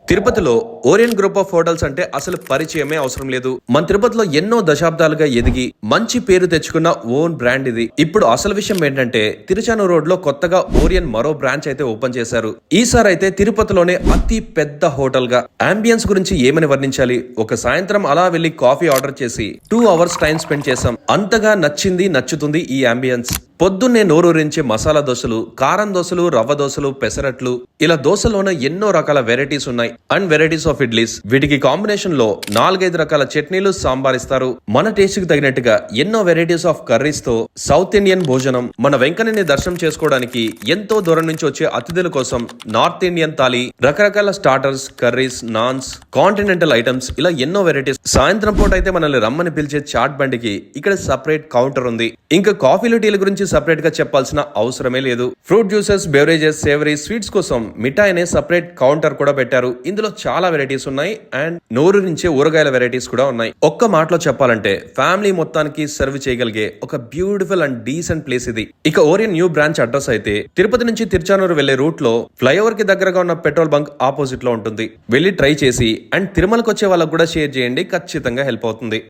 తిరుపతిలో Orion group of hotels అంటే అసలు పరిచయమే అవసరం లేదు. మన తిరుపతిలో ఎన్నో దశాబ్దాలుగా ఎదిగి మంచి పేరు తెచ్చుకున్న ఓన్ బ్రాండ్ ఇది. ఇప్పుడు అసలు విషయం ఏంటంటే తిరుచానూరు రోడ్ లో కొత్తగా ఓరియన్ మరో బ్రాంచ్ అయితే ఓపెన్ చేశారు. ఈసారి అయితే తిరుపతిలోనే అతి పెద్ద హోటల్ గా. అంబియన్స్ గురించి ఏమని వర్ణించాలి. ఒక సాయంత్రం అలా వెళ్లి కాఫీ ఆర్డర్ చేసి 2 hours టైం స్పెండ్ చేసాం. అంతగా నచ్చుతుంది ఈ అంబియన్స్. పొద్దున్నే నోరూరించే మసాలా దోశలు, కారం దోశలు, రవ్వ దోశలు, పెసరట్లు, ఇలా దోశలోనే ఎన్నో రకాల వెరైటీస్ ఉన్నాయి. And varieties of idlis. వీటికి కాంబినేషన్ లో 4-5 రకాల చట్నీలు, సాంబార్ ఇస్తారు. మన టేస్ట్ కి తగినట్టుగా ఎన్నో వెరైటీస్ ఆఫ్ కర్రీస్ తో సౌత్ ఇండియన్ భోజనం. మన వెంకన్నని దర్శనం చేసుకోవడానికి ఎంతో దూరం నుంచి వచ్చే అతిథుల కోసం నార్త్ ఇండియన్ థాలీ, రకరకాల starters, curries, naans, continental items, ఇలా ఎన్నో వెరైటీస్. సాయంత్రం పూట అయితే మనల్ని రమ్మని పిలిచే చాట్ బండికి ఇక్కడ సపరేట్ కౌంటర్ ఉంది. ఇంకా కాఫీలు, టీల గురించి సపరేట్ గా చెప్పాల్సిన అవసరమే లేదు. Fruit juices, beverages, savoury sweets కోసం మిఠాయి అనే సపరేట్ కౌంటర్ కూడా పెట్టారు. ఇందులో చాలా వెరైటీస్ ఉన్నాయి. అండ్ నోరు నుంచే ఊరగాయల వెరైటీస్ కూడా ఉన్నాయి. ఒక్క మాటలో చెప్పాలంటే ఫ్యామిలీ మొత్తానికి సర్వ్ చేయగలిగే ఒక బ్యూటిఫుల్ అండ్ డీసెంట్ ప్లేస్ ఇది. ఇక ఓరియన్ న్యూ బ్రాంచ్ అడ్రస్ అయితే తిరుపతి నుంచి తిరుచానూరు వెళ్లే రూట్ లో ఫ్లైఓవర్ కి దగ్గరగా ఉన్న పెట్రోల్ బంక్ ఆపోజిట్ లో ఉంటుంది. వెళ్లి ట్రై చేసి అండ్ తిరుమలకు వచ్చే వాళ్ళకు కూడా షేర్ చేయండి. ఖచ్చితంగా హెల్ప్ అవుతుంది.